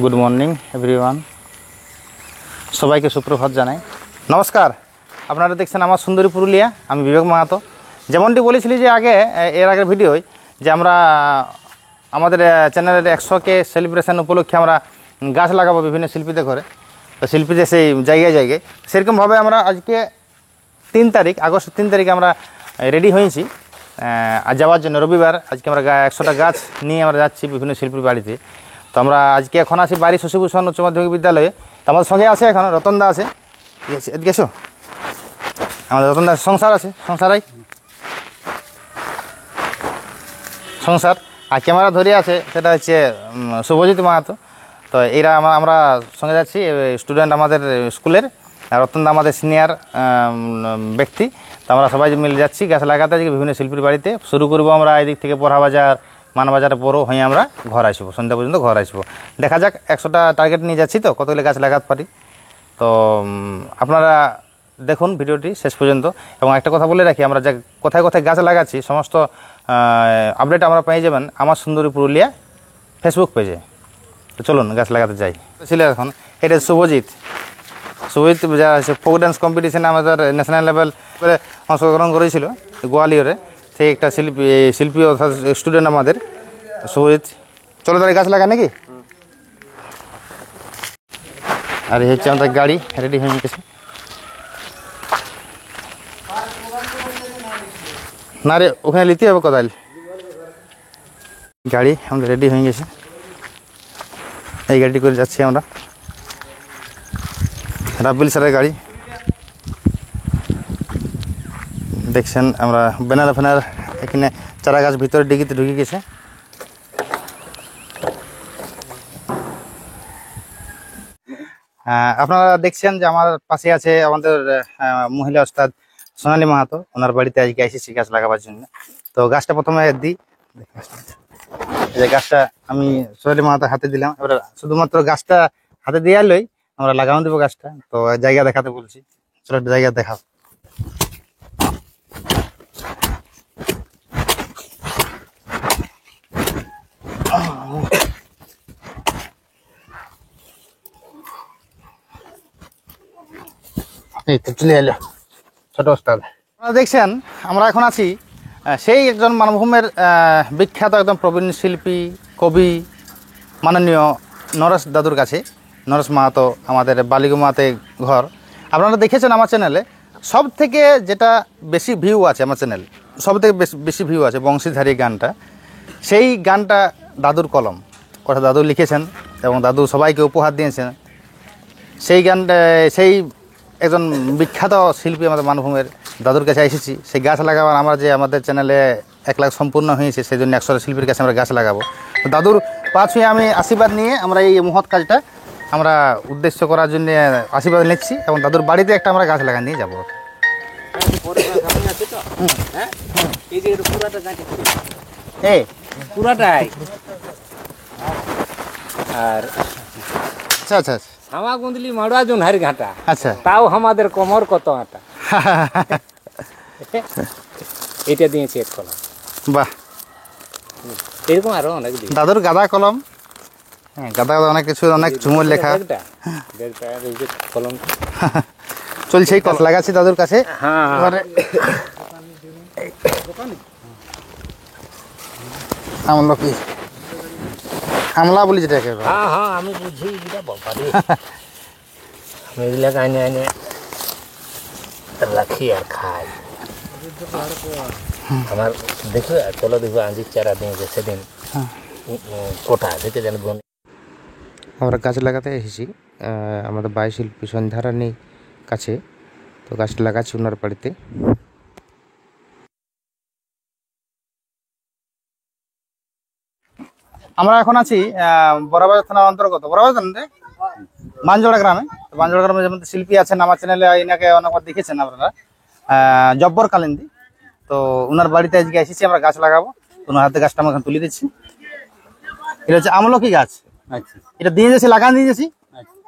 Good morning everyone সবাইকে সুপ্রভাত জানাই। নমস্কার, আপনারা দেখছেন আমার সুন্দরী পুরুলিয়া। আমি বিবেক মাহাতো। যেমনটি বলেছিলি যে এর আগের ভিডিওয় যে আমরা আমাদের চ্যানেলের 100কে সেলিব্রেশন উপলক্ষে আমরা গাছ লাগাবো বিভিন্ন শিল্পীদের ঘরে, তো শিল্পীদের সেই জায়গায় জায়গায় সেরকমভাবে আমরা আজকে 3 তারিখ আগস্ট 3 তারিখে আমরা রেডি হয়েছি আর যাওয়ার জন্য। রবিবার আজকে আমরা 100টা গাছ নিয়ে আমরা যাচ্ছি বিভিন্ন শিল্পীর বাড়িতে। তো আমরা আজকে এখন আছি বাড়ি শশীভূষণ উচ্চ মাধ্যমিক বিদ্যালয়ে। তো আমাদের সঙ্গে আছে এখন রতনদা আছে, ঠিক আছে, এদিকে এসো। আমাদের রতনদা সংসার আছে, সংসারাই সংসার। আর ক্যামেরা ধরে আছে সেটা হচ্ছে শুভজিৎ মাহাতো। তো এরা আমরা সঙ্গে যাচ্ছি, স্টুডেন্ট আমাদের স্কুলের। আর রতনদা আমাদের সিনিয়র ব্যক্তি। তো আমরা সবাই মিলে যাচ্ছি গাছ লাগাতে আজকে বিভিন্ন শিল্পীর বাড়িতে। শুরু করবো আমরা এদিক থেকে পড়াবাজার মানবাজারে পরও হয়ে আমরা ঘর আসবো, সন্ধ্যা পর্যন্ত ঘর আসবো। দেখা যাক 100টা টার্গেট নিয়ে যাচ্ছি, তো কতগুলো গাছ লাগাতে পারি। তো আপনারা দেখুন ভিডিওটি শেষ পর্যন্ত। এবং একটা কথা বলে রাখি, আমরা যে কোথায় কোথায় গাছ লাগাচ্ছি সমস্ত আপডেট আমরা পেয়ে যাবেন আমার সুন্দরী পুরুলিয়া ফেসবুক পেজে। তো চলুন গাছ লাগাতে যাই। ছিল এখন এটা শুভজিৎ যা ফোক ডান্স কম্পিটিশনে আমাদের ন্যাশনাল লেভেল করে অংশগ্রহণ করেছিল গোয়ালিয়রে। সেই একটা শিল্পী অর্থাৎ স্টুডেন্ট আমাদের শুভজিৎ। চলো তাহলে গাছ লাগা নাকি। আর এই হচ্ছে আমাদের গাড়ি রেডি হয়ে গেছে। না রে, ওখানে নিতে হবে কোদাল। গাড়ি আমাদের রেডি হয়ে গেছে, এই গাড়িটি করে যাচ্ছি আমরা। রাব্বিল স্যারের গাড়ি দেখছেন। আমরা ব্যানার ফ্যানার এখানে চারা গাছ ভিতরে ডিগিতে ঢুকে গেছে। আপনারা দেখছেন যে আমার পাশে আছে আমাদের মহিলা ওস্তাদ সোনালী মাহাতো। ওনার বাড়িতে আজকে এসেছি গাছ লাগাবার জন্য। তো গাছটা প্রথমে দিই, যে গাছটা আমি সোনালী মাহাতো হাতে দিলাম। এবার শুধুমাত্র গাছটা হাতে দিয়ে এলেই আমরা লাগানো দেবো গাছটা। তো জায়গা দেখাতে বলছি, চলো জায়গা দেখাও। এই তো চলে এলো ছোট ওস্তাদ। আপনারা দেখছেন আমরা এখন আছি সেই একজন মানভূমের বিখ্যাত একদম প্রবীণ শিল্পী কবি মাননীয় নরেশ দাদুর কাছে। নরেশ মাহাতো, আমাদের বালিগুমাতে ঘর। আপনারা দেখেছেন আমার চ্যানেলে সব থেকে যেটা বেশি ভিউ আছে, আমার চ্যানেলে সব থেকে বেশি ভিউ আছে বংশীধারী গানটা। সেই গানটা দাদুর কলম, কথা দাদু লিখেছেন এবং দাদু সবাইকে উপহার দিয়েছেন। সেই গানটা সেই একজন বিখ্যাত শিল্পী আমাদের মানভূমের দাদুর কাছে এসেছি। সেই গাছ লাগাবার আমরা যে আমাদের চ্যানেলে 1 লাখ সম্পূর্ণ হয়েছে, সেই জন্য 100 শিল্পীর কাছে আমরা গাছ লাগাবো। তো দাদুর পা ছুঁয়ে আমি আশীর্বাদ নিয়ে আমরা এই মহৎ কাজটা আমরা উদ্দেশ্য করার জন্য আশীর্বাদ নিচ্ছি এবং দাদুর বাড়িতে একটা আমরা গাছ লাগা নিয়ে যাবো। পুরাটাই আর আচ্ছা আচ্ছা আচ্ছা হামা গুন্দলি মাড়ুয়া জোনহারি ঘাটা। আচ্ছা, তাও আমাদের কোমর কত আটা। এটা দিয়েছে এক কলম। বাহ, এরকম আরো অনেক দিন দাদুর গাদা কলম। হ্যাঁ, গাদা অনেক কিছু, অনেক ঝুমুর লেখা কলম চলছে। গাছ লাগাচ্ছি দাদুর কাছে। হ্যাঁ, আমলা কি আমলা বলি যেটাকে। হ্যাঁ হ্যাঁ আমি বুঝি এটা বাবারে। আমি এগুলা আইনে আইনে রাখি আর খাই। আমার দেখো চলো দেখো আঞ্জির চারা দিয়েছে সেদিন কোটা থেকে যেন। আমরা গাছ লাগাতে এসেছি আমাদের বাই শিল্পী সন্ধ্যারানীর কাছে। তো গাছটা লাগাচ্ছি ওনার বাড়িতে। আমরা এখন আছি বড়াবাজার থানার অন্তর্গত বড়াবাজার মানজোড়া গ্রামে। মানজোড়া গ্রামে যেমন শিল্পী আছেন আমার চ্যানেলে, এনাকে অনেকবার দেখেছেন আপনারা, জব্বর কালিন্দি। তো ওনার বাড়িতে আজকে এসেছি আমরা গাছ লাগাবো। ওনার হাতে গাছটা আমরা তুলে দিচ্ছি। এটা হচ্ছে আমলকি গাছ। আচ্ছা, এটা দিয়ে যাচ্ছি, লাগান দিয়ে যাচ্ছি।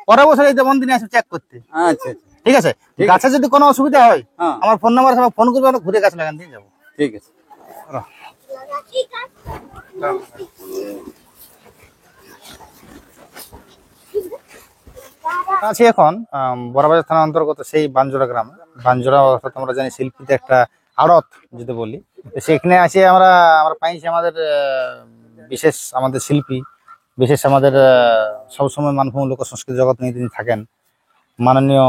পরের বছর এই যেমন দিনে আসবে চেক করতে। আচ্ছা ঠিক আছে, গাছে যদি কোনো অসুবিধা হয় আমার ফোন নাম্বার ফোন করবে, আমরা ঘুরে গাছ লাগান দিয়ে যাবো। ঠিক আছে। আছি এখন বড়বাজার থানার অন্তর্গত সেই বানজোড়া গ্রামে। বানজোড়া অর্থাৎ আমরা জানি শিল্পীতে একটা আড়ত যদি বলি, তো সেখানে আসি আমরা পাইছি আমাদের বিশেষ আমাদের শিল্পী, বিশেষ আমাদের সবসময় মানভূম লোক সংস্কৃতি জগৎ নিয়ে তিনি থাকেন, মাননীয়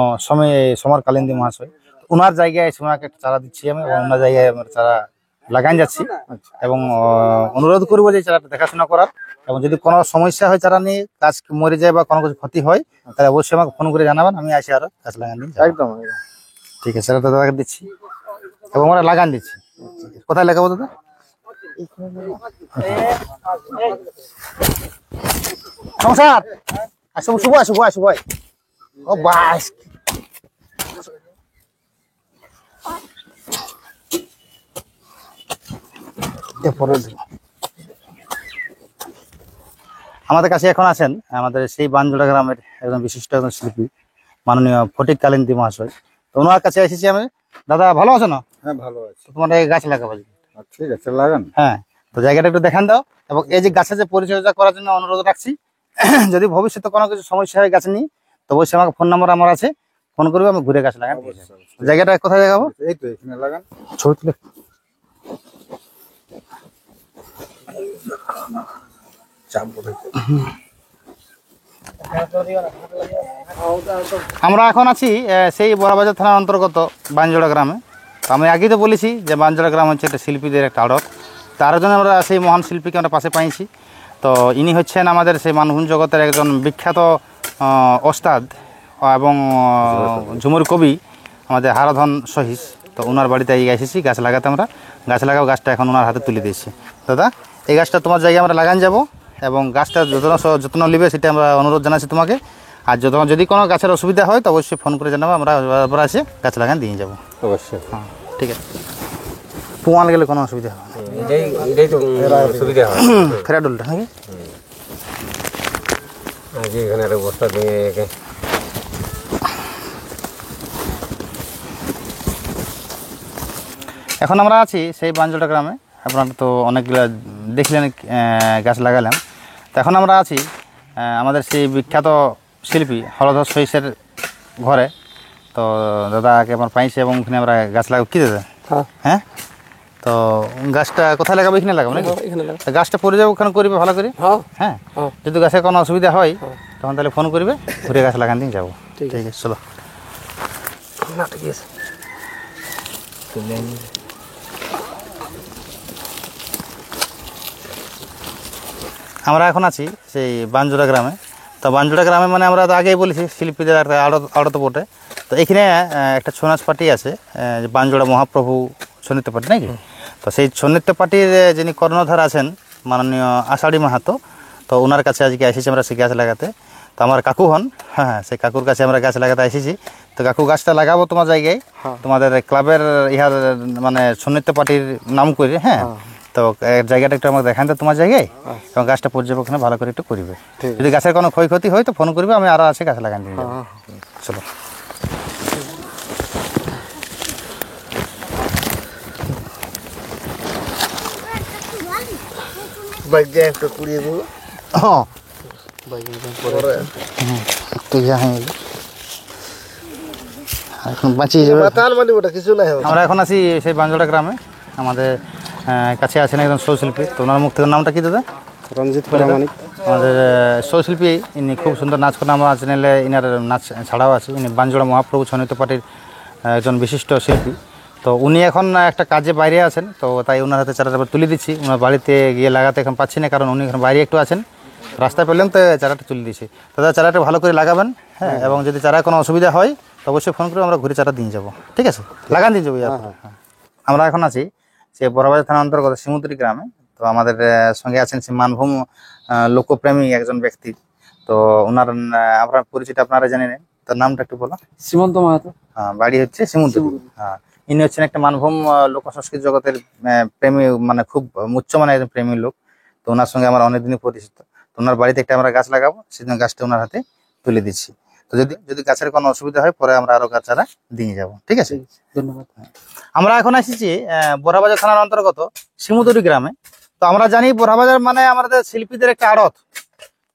সমর কালিন্দী মহাশয়। ওনার জায়গায় এসে ওনাকে একটা চারা দিচ্ছি আমি, এবং ওনার জায়গায় আমরা চারা লাগান যাচ্ছি, এবং অনুরোধ করবো যে চারাটা দেখাশোনা করার, এবং যদি কোনো সমস্যা হয় চারা নিয়ে গাছ মরে যায় বা কোনো কিছু ক্ষতি হয় তাহলে অবশ্যই আমাকে ফোন করে জানাবেন, আমি আসি আরো গাছ লাগান দিন। একদম ঠিক আছে, চারাটা দাদাকে দিচ্ছি এবং আমরা লাগান দিচ্ছি। কোথায় লাগাবো দাদা? সংসার আসুন, শুভ শুভ শুভ ও বাস আমাদের কাছে এখন আছেন আমাদের সেই বানজোড়া গ্রামের একজন বিশিষ্ট একজন শিল্পী, মাননীয় ফটিক কালিন্দী মহাশয়। তো ওনার কাছে এসেছি আমি। দাদা ভালো আছো না? হ্যাঁ ভালো আছে। তোমার এই গাছ লাগাবো। ঠিক আছে, লাগান। হ্যাঁ, তো জায়গাটা একটু দেখান দাও, এবং এই যে গাছের যে পরিচর্যা করার জন্য অনুরোধ রাখছি। যদি ভবিষ্যতে কোনো কিছু সমস্যা হয় গাছ নিয়ে, তো অবশ্যই আমাকে ফোন নাম্বার আমার আছে, ফোন করবে, আমি ঘুরে গাছ লাগান। জায়গাটা কোথায় লাগাবো? এই তো এখানে লাগান। ছবি তুলে আমরা এখন আছি সেই বড়বাজার থানার অন্তর্গত বানজোড়া গ্রামে। তো আমি আগেই তো বলেছি যে বানজোড়া গ্রাম হচ্ছে একটা শিল্পীদের একটা আড়ত। তার জন্য আমরা সেই মহান শিল্পীকে আমরা পাশে পাইছি। তো ইনি হচ্ছেন আমাদের সেই মানভূম জগতের একজন বিখ্যাত ওস্তাদ এবং ঝুমুর কবি, আমাদের হারাধন সহিস। তো ওনার বাড়িতে এসেছি গাছ লাগাতে। আমরা গাছ লাগাবো, গাছটা এখন ওনার হাতে তুলে দিয়েছি। দাদা, এই গাছটা তোমার জায়গায় আমরা লাগান যাব, এবং গাছটা যত্ন নেবে সেটা আমরা অনুরোধ জানাচ্ছি তোমাকে। আর যদি কোনো গাছের অসুবিধা হয় তো অবশ্যই ফোন করে জানাবো, আমরা এসে গাছ লাগান দিয়ে যাবো। অবশ্যই। হ্যাঁ, ঠিক আছে। পোয়াল গেলে কোনো অসুবিধা হবে না, এটাই তো সুবিধা হয়। ফেরাডুলটা নাকি আজকে এখানে একটা বস্তা দিয়ে এখন আমরা আছি সেই বানজোড়া গ্রামে। আপনারা তো অনেকগুলো দেখলেন গাছ লাগালাম। তো এখন আমরা আছি আমাদের সেই বিখ্যাত শিল্পী হলধর সহিসের ঘরে। তো দাদাকে আমার পাইছে, এবং ওখানে আমরা গাছ লাগাবো। কি দাদা? হ্যাঁ, তো গাছটা কোথায় লাগাবো? এখানে লাগাবো নাকি? তো গাছটা পড়ে যাবো, ওখানে করবে ভালো করে। হ্যাঁ, যদি গাছের কোনো অসুবিধা হয় তখন তাহলে ফোন করবে, ঘুরে গাছ লাগান দিয়ে যাবো। ঠিক আছে, চলো। ঠিক আছে। আমরা এখন আছি সেই বানজোড়া গ্রামে। তো বানজোড়া গ্রামে মানে আমরা তো আগেই বলেছি শিল্পীদের একটা আড়ত বটে। তো এখানে একটা ছৌ নাচ পার্টি আছে, বানজোড়া মহাপ্রভু ছৌ নৃত্য পার্টি নাকি। তো সেই ছৌ নৃত্য পার্টির যিনি কর্ণধার আছেন মাননীয় আষাঢ়ী মাহাতো, তো ওনার কাছে আজকে এসেছি আমরা সেই গাছ লাগাতে। তো আমার কাকু হন, হ্যাঁ, সেই কাকুর কাছে আমরা গাছ লাগাতে এসেছি। তো কাকু, গাছটা লাগাবো তোমার জায়গায়, তোমাদের ক্লাবের ইহার মানে ছৌ নৃত্য পার্টির নাম করে। হ্যাঁ, তো জায়গাটা একটু আমাকে দেখান তো তোমার জায়গায়, এবং গাছটা পর্যবেক্ষণে ভালো করে একটু করবে। যদি গাছের কোনো ক্ষয়ক্ষতি হয় তো ফোন করবে, আমি আরও আছে গাছ লাগান দিয়ে যাবো। চলো। হ্যাঁ, এখন বাঁচিয়ে যাবে। আমরা এখন আছি সেই বানজোড়া গ্রামে। আমাদের কাছে আছেন একজন সৌশিল্পী। তো ওনার মুখ থেকে নামটা কি দাদা? রঞ্জিত প্রামাণিক। আমাদের সৌশিল্পী, ইনি খুব সুন্দর নাচ করেন। আমার চ্যানেলে ইনার নাচ ছাড়াও আছে। ইনি বানজোড়া মহাপ্রভু ছৌ নৃত্য পার্টির একজন বিশিষ্ট শিল্পী। তো উনি এখন একটা কাজে বাইরে আছেন, তো তাই ওনার হাতে চারাটা তুলে দিচ্ছি। ওনার বাড়িতে গিয়ে লাগাতে এখন পাচ্ছি না, কারণ উনি এখন বাইরে একটু আছেন। রাস্তায় পেলাম তো চারাটা তুলে দিয়েছি। দাদা, চারাটা ভালো করে লাগাবেন। হ্যাঁ, এবং যদি চারা কোনো অসুবিধা হয় তো অবশ্যই ফোন করে আমরা ঘুরে চারা দিয়ে যাবো। ঠিক আছে, লাগান দিয়ে যাবো। আমরা এখন আছি সে বড়বাজার থানার অন্তর্গত শিমুতরি গ্রামে। তো আমাদের সঙ্গে আছেন সে মানভূম লোকপ্রেমী একজন ব্যক্তি। তো ওনার আপনার পরিচিত আপনারা জানেন, তার নামটা একটু বলো। সীমন্ত মাহাতো। হ্যাঁ, বাড়ি হচ্ছে শিমুতরি। হ্যাঁ, ইনি হচ্ছেন একটা মানভূম লোক সংস্কৃতি জগতের প্রেমী, মানে খুব উচ্চমানের একজন প্রেমী লোক। তো ওনার সঙ্গে আমার অনেকদিনই পরিচিত। তো ওনার বাড়িতে একটা আমরা গাছ লাগাবো, সেজন্য গাছটা ওনার হাতে তুলে দিচ্ছি। তো যদি গাছের কোনো অসুবিধা হয় পরে আমরা আরো গাছ চারা দিয়ে যাবো। ঠিক আছে, ধন্যবাদ। আমরা এখন এসেছি বড়বাজার থানার অন্তর্গত শিমুতরি গ্রামে। তো আমরা জানি বড়বাজার মানে আমাদের শিল্পীদের একটা আড়ত।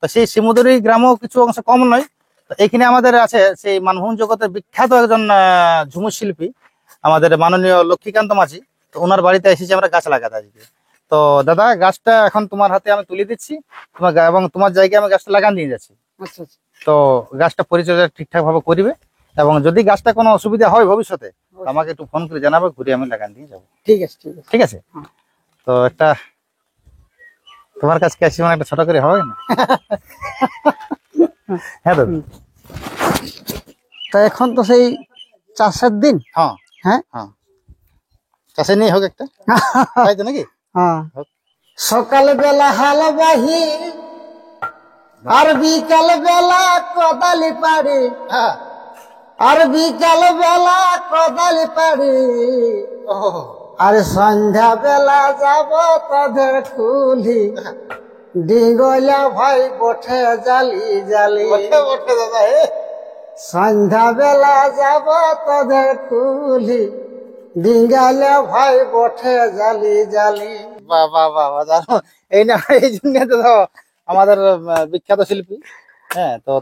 তো সেই শিমুতরি গ্রামও কিছু অংশ কম নয়। তো তো এখানে আমাদের আছে সেই মানভূম জগতের বিখ্যাত একজন ঝুমুর শিল্পী, আমাদের মাননীয় লক্ষ্মীকান্ত মাঝি। তো ওনার বাড়িতে এসেছি আমরা গাছ লাগাতে আজকে। তো দাদা, গাছটা এখন তোমার হাতে আমি তুলে দিচ্ছি, এবং তোমার জায়গায় আমি গাছটা লাগান দিয়ে যাচ্ছি। আচ্ছা আচ্ছা তো গাছটা পরিচর্যা ঠিকঠাক ভাবে করবে, এবং যদি গাছটা কোনো অসুবিধা হয় ভবিষ্যতে তো আমাকে একটু ফোন করে জানাবে, ঘুরে আমি লাগান দিয়ে যাবো। ঠিক আছে ঠিক আছে। ঠিক আছে? তো একটা তোমার কাছে আসি, মানে একটা ছোট করে হবে না? হ্যাঁ দাদা। তা এখন তো সেই চাষের দিন। হ্যাঁ হ্যাঁ হ্যাঁ, চাষে নিয়ে হোক একটা, তাই তো নাকি? হ্যাঁ, সকাল বেলা হাল বাহি আর বিকাল বেলা কোদালি পাড়ি, হ্যাঁ। আর বিকাল বেলা কোদালি পাড়ি, আর সন্ধ্যা বেলা যাব তাদের কুলি, ডিঙ্গলা ভাই বঠে জালি জালি। ওঠে দাদা, সন্ধ্যা বেলা যাব তাদের কুলি, ডিঙ্গালে ভাই বঠে জালি জালি। বাহ বাহ বাহ বাহ, জানো এই না, এই জন্য তো আমাদের বিখ্যাত শিল্পী। হ্যাঁ, তো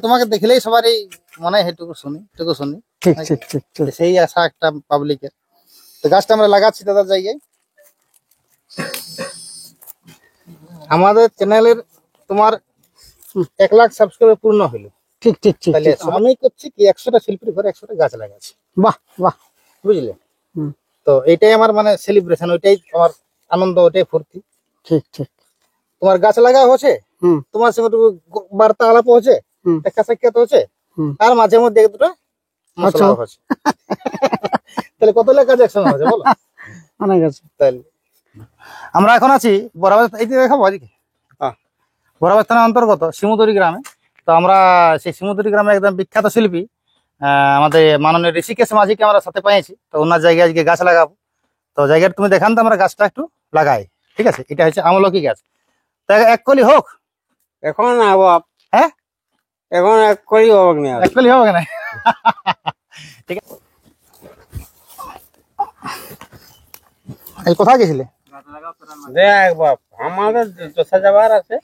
তোমাকে দেখলেই সবারই মনে হয় এটুকু শুনি। ঠিক ঠিক ঠিক ঠিক। সেই আশা একটা পাবলিকের। তো গাছটা আমরা লাগাচ্ছি দাদার জায়গায়। আমাদের চ্যানেলের তোমার 1 লাখ সাবস্ক্রাইবার পূর্ণ হলো। ঠিক ঠিক ঠিক তাহলে ঠিক। আমি করছি কি, 100টা শিল্পীর ঘরে 100টা গাছ লাগাচ্ছি, বাহ বাহ। বুঝলে? হুম, তো এটাই আমার মানে সেলিব্রেশন, ওইটাই আমার আনন্দ, ওইটাই ফুর্তি। ঠিক ঠিক। তোমার গাছ লাগা হচ্ছে, হুম তোমার সঙ্গে একটু বার্তা আলাপ হচ্ছে, হুম দেখা সাক্ষাৎ হচ্ছে, হুম। আর মাঝে মধ্যে 1-2টা মশলা আচ্ছা। হচ্ছে। তাহলে কত লাখ কাজ একসঙ্গে হচ্ছে বলো? অনেক আছে। তাহলে আমরা এখন আছি বরাবর, এই যে দেখাবো এদিকে, বরাবর থানার অন্তর্গত শিমুদুরি গ্রামে। তো আমরা সেই শিমুদুরি গ্রামে একদম বিখ্যাত শিল্পী আমাদের মাননীয় ঋষিকেশ মাঝিকে আমরা সাথে পেয়েছি। তো ওনার জায়গায় আজকে গাছ লাগাবো। তো জায়গাটা তুমি দেখান তো, আমরা গাছটা একটু লাগাই। ঠিক আছে? এটা হচ্ছে আমলকি গাছ। তা এক কলি হোক? এখন আবো হ্যাঁ, এখন এক করি হোক না। এক কলি হবে না? ঠিক আছে। এই কোথায় গেছিলে? দেখ বাপ, আমাদের চষা যাবার আছে।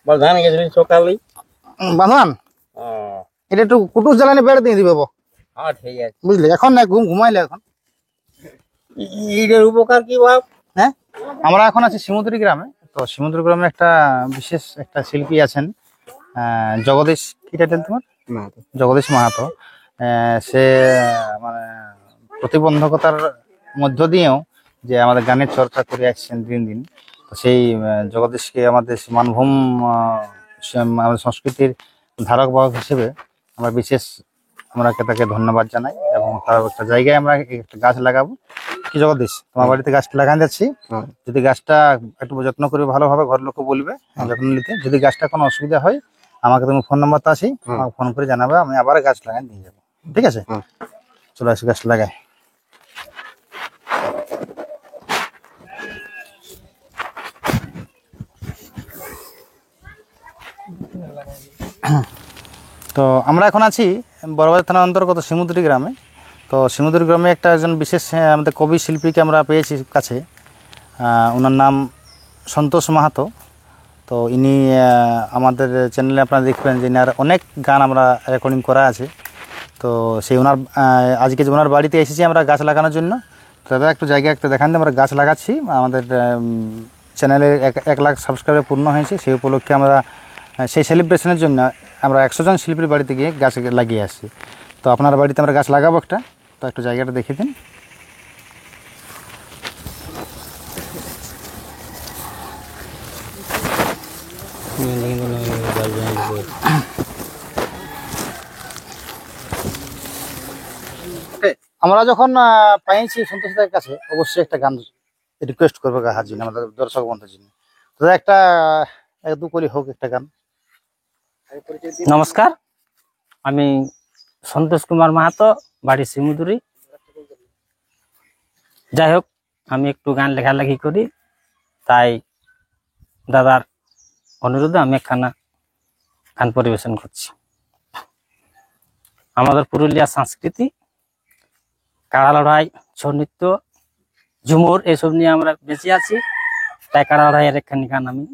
বল ধান গেছিলি সকালেই। বাঁধান এটা একটু কুটুস জ্বালানি বেড়ে দিয়ে দিবে, হ্যাঁ ঠিক আছে। বুঝলি? এখন না, ঘুমাইলে এখন। এটার উপকার কি বাপ? হ্যাঁ, আমরা এখন আছি শিমুদুরি গ্রামে। তো শিমুদুরি গ্রামে একটা বিশেষ একটা শিল্পী আছেন, জগদীশ, কি টাইটেল তোমার? জগদীশ মাহাতো। সে মানে প্রতিবন্ধকতার মধ্য দিয়েও যে আমাদের গানের চর্চা করে আসছেন দিন দিন। তো সেই জগদীশকে আমাদের মানভূম আমাদের সংস্কৃতির ধারক বাহক হিসেবে আমরা বিশেষ তাকে ধন্যবাদ জানাই, এবং তার একটা জায়গায় আমরা একটা গাছ লাগাবো। কি জগদীশ, তোমার বাড়িতে গাছটা লাগান যাচ্ছি। যদি গাছটা একটু যত্ন করবে ভালোভাবে, ঘর লোককে বলবে যত্ন নিতে। যদি গাছটা কোনো অসুবিধা হয় আমাকে তুমি ফোন নাম্বারটা আছে, আমাকে ফোন করে জানাবে, আমি আবার গাছ লাগান দিয়ে যাবো। ঠিক আছে? চলে আসি, গাছ লাগাই। তো আমরা এখন আছি বড়বাজার থানার অন্তর্গত শিমুদুরি গ্রামে। তো শিমুদুরি গ্রামে একজন বিশেষ আমাদের কবি শিল্পীকে আমরা পেয়েছি কাছে। ওনার নাম সন্তোষ মাহাতো। তো ইনি আমাদের চ্যানেলে আপনারা দেখবেন যে এনার অনেক গান আমরা রেকর্ডিং করা আছে। তো সেই আজকে যে ওনার বাড়িতে এসেছি আমরা গাছ লাগানোর জন্য। দাদা একটু জায়গা একটা দেখান, আমরা গাছ লাগাচ্ছি। আমাদের চ্যানেলে 1 লাখ সাবস্ক্রাইবার পূর্ণ হয়েছে, সেই উপলক্ষে আমরা সেই সেলিব্রেশনের জন্য আমরা 100 জন শিল্পীর বাড়িতে গিয়ে গাছ লাগিয়ে আসছি। তো আপনার বাড়িতে আমরা গাছ লাগাবো একটা। তো একটু জায়গাটা দেখে দিন। আমরা যখন পাইছি সন্তোষদের কাছে, অবশ্যই একটা গান রিকোয়েস্ট করবো গাহার জন্য, আমাদের দর্শক বন্ধুর জন্য। তো একটা 1-2 কলি হোক একটা গান। নমস্কার, আমি সন্তোষ কুমার মাহাতো, বাড়ি শিমুদুরি। যাই হোক, আমি একটু গান লেখালেখি করি, তাই দাদার অনুরোধে আমি একখানা গান পরিবেশন করছি। আমাদের পুরুলিয়া সংস্কৃতি, কাড়া লড়াই, ছৌ নৃত্য, ঝুমুর এসব নিয়ে আমরা বেঁচে আছি। তাই কাড়া লড়াইয়ের একখানি গান আমি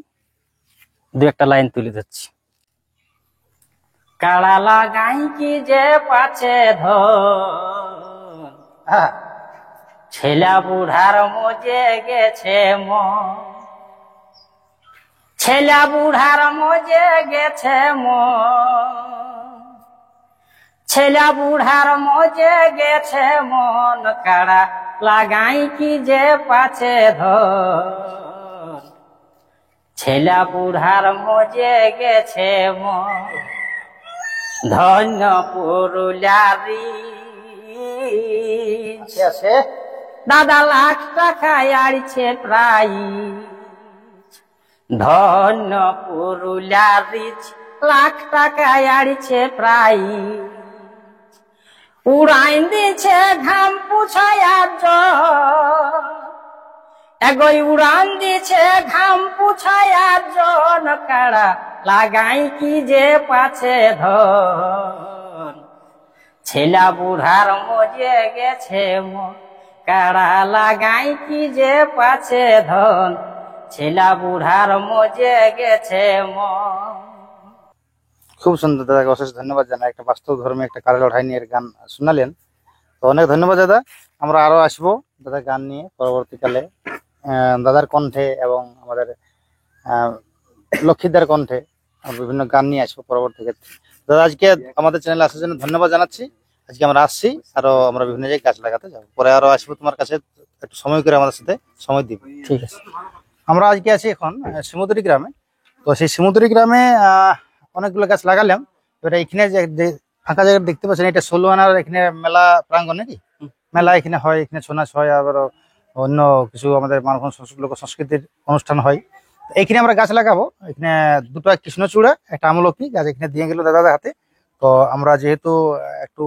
2-1 লাইন তুলে ধরছি। কাড়া লাগাই কি যে পাছে ধন ছেলা বুড়ার মজে গেছে মন, ছেলা বুড়ার মজে গেছে মন, ছেলা বুড়ার মজে গেছে মন, কাড়া লাগাই কি যে পাছে ধন ছেলা বুড়ার মজে গেছে মন। ধন্য পুরুলিয়ারি দাদা লাখ টাকায় আড়ছে প্রায়, ধন্য পুরুলিয়ারি লাখ টাকায় আড়ছে প্রায়, উড়াইন দিছে ঘাম পুছায়ার জন, এগোই উড়ান দিছে ঘাম পুছায়ার জন, কাড়া লাগাই কি যে পাছে ধন ছেলা বুড়ার মজে গেছে মন, কাড়া লাগাই কি যে পাছে ধন ছেলা বুড়ার মজে গেছে মন। খুব সুন্দর দাদাকে অশেষ ধন্যবাদ জানাই, একটা বাস্তব ধর্মে একটা কাড়া লড়াই নিয়ে গান শোনালেন। তো অনেক ধন্যবাদ দাদা। আমরা আরো আসবো দাদা গান নিয়ে পরবর্তীকালে, দাদার কণ্ঠে এবং আমাদের লক্ষ্মীদার কণ্ঠে বিভিন্ন গান নিয়ে আসবো পরবর্তী ক্ষেত্রে। দাদা আজকে আমাদের চ্যানেলে আসার জন্য ধন্যবাদ জানাচ্ছি। আজকে আমরা আসছি, আরো আমরা বিভিন্ন জায়গায় গাছ লাগাতে যাবো, পরে আরো আসবো তোমার কাছে, একটু সময় করে আমাদের সাথে সময় দিবে। ঠিক আছে। আমরা আজকে আছি এখন শিমুদুরি গ্রামে। তো সেই শিমুদুরি গ্রামে অনেকগুলো গাছ লাগালাম। এবার এখানে যে ফাঁকা জায়গা দেখতে পাচ্ছেন, এটা 16 আনার এখানে মেলা প্রাঙ্গণ নাকি মেলা এখানে হয়, এখানে ছৌ নাচ হয়, আবার অন্য কিছু আমাদের মানব লোক সংস্কৃতির অনুষ্ঠান হয়। এখানে আমরা গাছ লাগাবো। এখানে দুটো কৃষ্ণচূড়া, একটা আমলকি গাছ এখানে দিয়ে গেল দাদাদের হাতে। তো আমরা যেহেতু একটু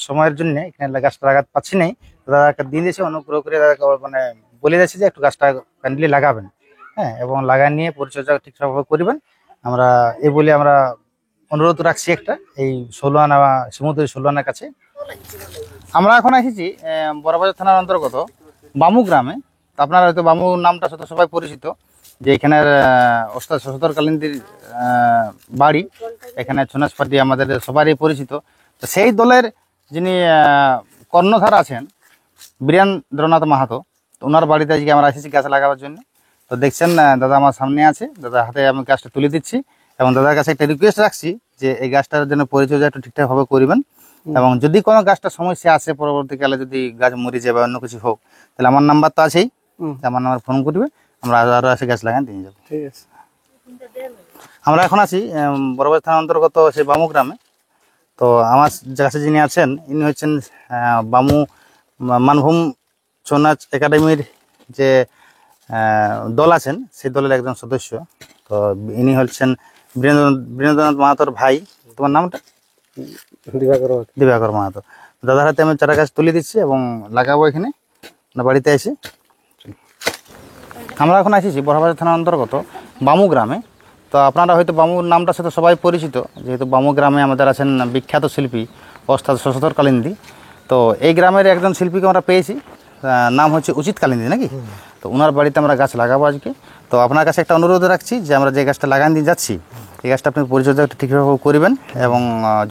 সময়ের জন্য এখানে গাছটা লাগাতে পারছি নাই, দাদাকে দিয়ে দিয়েছি, অনুগ্রহ করে দাদাকে মানে বলে দিয়েছি যে একটু গাছটা কাইন্ডলি লাগাবেন, হ্যাঁ, এবং লাগা নিয়ে পরিচর্যা ঠিকঠাকভাবে করবেন। আমরা এই বলে আমরা অনুরোধ রাখছি একটা, এই 16 আনা সমুদ্রের 16 আনার কাছে। আমরা এখন এসেছি বড়বাজার থানার অন্তর্গত বামু গ্রামে। তো আপনারা হয়তো বামু নামটা সাথে সবাই পরিচিত, যে এখানের ওস্তাদ শশধর কালিন্দির বাড়ি, এখানে ছৌ নাচ পার্টি আমাদের সবারই পরিচিত। তো সেই দলের যিনি কর্ণধার আছেন বীরেন্দ্রনাথ মাহাতো, তো ওনার বাড়িতে আজকে আমরা এসেছি গাছ লাগাবার জন্য। তো দেখছেন দাদা আমার সামনে আছে, দাদা হাতে আমি গাছটা তুলে দিচ্ছি, এবং দাদার কাছে একটা রিকোয়েস্ট রাখছি যে এই গাছটার জন্য পরিচর্যা একটু ঠিকঠাকভাবে করবেন, এবং যদি কোনো গাছটা সমস্যা আসে পরবর্তীকালে যদি গাছ মরে যায় বা অন্য কিছু হোক, তাহলে আমার নাম্বার তো আছেই, আমার নাম্বার ফোন করবে, আমরা আরো এসে গাছ লাগান দিয়ে যাবো। ঠিক আছে। আমরা এখন আছি বড়বাজার থানার অন্তর্গত সেই বামু গ্রামে। তো আমার কাছে যিনি আছেন ইনি হচ্ছেন বামু মানভূম ছৌ নাচ একাডেমির যে দল আছেন সেই দলের একজন সদস্য। তো ইনি হচ্ছেন বীরেন্দ্রনাথ মাহাতোর ভাই। তোমার নামটা? দিবাকর মাহাতো। দাদার হাতে আমি চারা গাছ তুলে দিচ্ছি এবং লাগাবো এখানে বাড়িতে এসে। আমরা এখন আসিছি বড়বাজার থানার অন্তর্গত বামু গ্রামে। তো আপনারা হয়তো বামুর নামটার সাথে সবাই পরিচিত, যেহেতু বামু গ্রামে আমাদের আছেন বিখ্যাত শিল্পী ওস্তাদ শশধর কালিন্দি। তো এই গ্রামের একজন শিল্পীকে আমরা পেয়েছি, নাম হচ্ছে উচিত কালিন্দি নাকি। তো ওনার বাড়িতে আমরা গাছ লাগাবো আজকে। তো আপনার কাছে একটা অনুরোধ রাখছি যে আমরা যে গাছটা লাগান দিয়ে যাচ্ছি, এই গাছটা আপনি পরিচর্যা একটু ঠিকভাবে করবেন, এবং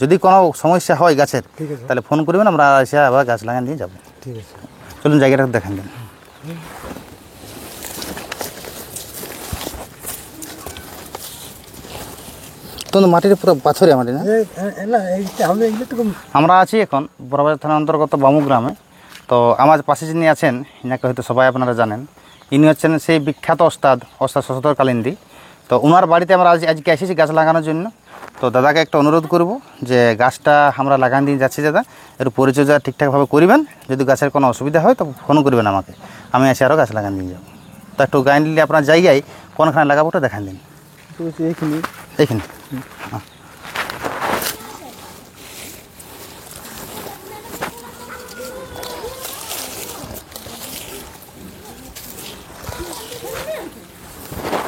যদি কোনো সমস্যা হয় গাছের তাহলে ফোন করবেন, আমরা এসে আবার গাছ লাগান দিয়ে যাবো। ঠিক আছে, চলুন জায়গাটা দেখান দেন। তো মাটির পুরো পাথরে মাটি না। আমরা আছি এখন বড়বাজার থানার অন্তর্গত বামু গ্রামে। তো আমার পাশে যিনি আছেন ইনাকে হয়তো সবাই আপনারা জানেন, ইনি হচ্ছেন সেই বিখ্যাত ওস্তাদ শশধর কালিন্দি। তো ওনার বাড়িতে আমরা আজকে এসেছি গাছ লাগানোর জন্য। তো দাদাকে একটা অনুরোধ করব যে গাছটা আমরা লাগান দিয়ে যাচ্ছি, দাদা একটু পরিচর্যা ঠিকঠাকভাবে করবেন, যদি গাছের কোনো অসুবিধা হয় তো ফোন করবেন আমাকে, আমি এসে আরও গাছ লাগান দিয়ে যাবো। তো একটু কাইন্ডলি আপনার জায়গায় কোনখানে লাগাবো ওটা দেখান দিন। এইখানে এইখানে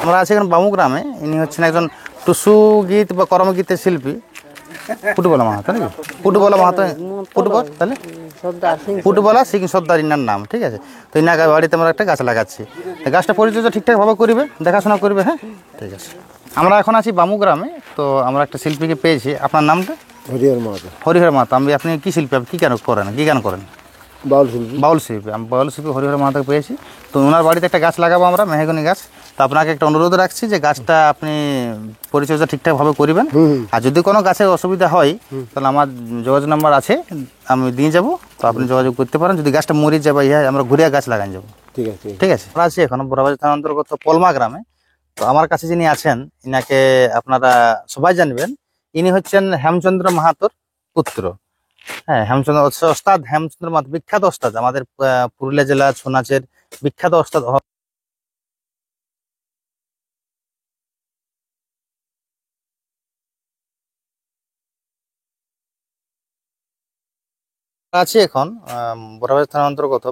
আমরা আছি এখন বামু গ্রামে। ইনি হচ্ছেন একজন টুসু গীত বা কর্মগীতের শিল্পী পুটুবলা মাহাতো নাকি, পুটুবলা মাহাতো, পুটুবল তাহলে পুটুবলা সিং সর্দার ইনার নাম, ঠিক আছে। তো ইনার বাড়িতে আমরা একটা গাছ লাগাচ্ছি, গাছটা পরিচর্যা ঠিকঠাকভাবে করবে, দেখাশোনা করবে, হ্যাঁ ঠিক আছে। আমরা এখন আছি বামু গ্রামে। তো আমরা একটা শিল্পীকে পেয়েছি, আপনার নামটা? হরিহর মাহাতো, হরিহর মাহাতো। আপনি কি শিল্পী, আপনি কি কেন করেন? বাউল শিল্পী। বাউল শিল্পী। আমি বাউল শিল্পী হরিহর মাহাতো পেয়েছি। তো ওনার বাড়িতে একটা গাছ লাগাবো আমরা, মেহগনি গাছ। তো আপনাকে একটা অনুরোধ রাখছি যে গাছটা আপনি পরিচর্যা ঠিকঠাকভাবে করবেন। আর যদি কোনো গাছের অসুবিধা হয় তাহলে আমার যোগাযোগ নাম্বার আছে, আমি দিয়ে যাব। তো আপনি যোগাযোগ করতে পারেন। যদি গাছটা মরে যায় বা আমরা ঘুরিয়ে গাছ লাগান যাবো। ঠিক আছে। ঠিক আছে। আমরা আছি এখন বড়বাজার থানার অন্তর্গত পলমা গ্রামে। তো আমার কাছে যিনি আছেন, ইনাকে আপনারা সবাই জানবেন। ইনি হচ্ছেন হেমচন্দ্র মাহাতোর পুত্র। হ্যাঁ, ওস্তাদ হেমচন্দ্র মাহাতো, বিখ্যাত ওস্তাদ, আমাদের পুরুলিয়া জেলা ছৌ নাচের বিখ্যাত ওস্তাদ। আছি এখন বড়বাজার থানার অন্তর্গত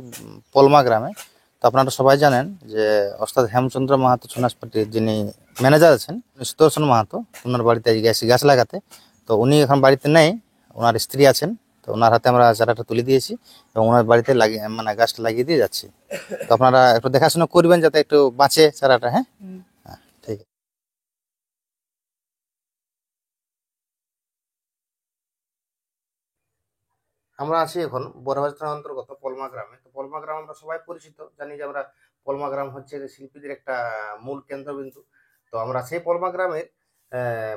পলমা গ্রামে। তো আপনারা সবাই জানেন যে ওস্তাদ হেমচন্দ্র মাহাতো ছৌ নাচ পার্টির যিনি ম্যানেজার আছেন, সুদর্শন মাহাতো, ওনার বাড়িতে গেছি গাছ লাগাতে। তো উনি এখন বাড়িতে নেই, ওনার স্ত্রী আছেন। তো ওনার হাতে আমরা চারাটা তুলে দিয়েছি এবং ওনার বাড়িতে লাগিয়ে, মানে গাছটা লাগিয়ে দিয়ে যাচ্ছি। তো আপনারা একটু দেখাশোনা করবেন যাতে একটু বাঁচে চারাটা। হ্যাঁ, হ্যাঁ, ঠিক আছে। আমরা আছি এখন বড়বাজার থানার অন্তর্গত পলমা গ্রামে। তো পলমা গ্রাম আমরা সবাই পরিচিত, জানি যে আমরা পলমা গ্রাম হচ্ছে যে শিল্পীদের একটা মূল কেন্দ্রবিন্দু। তো আমরা সেই পলমা গ্রামের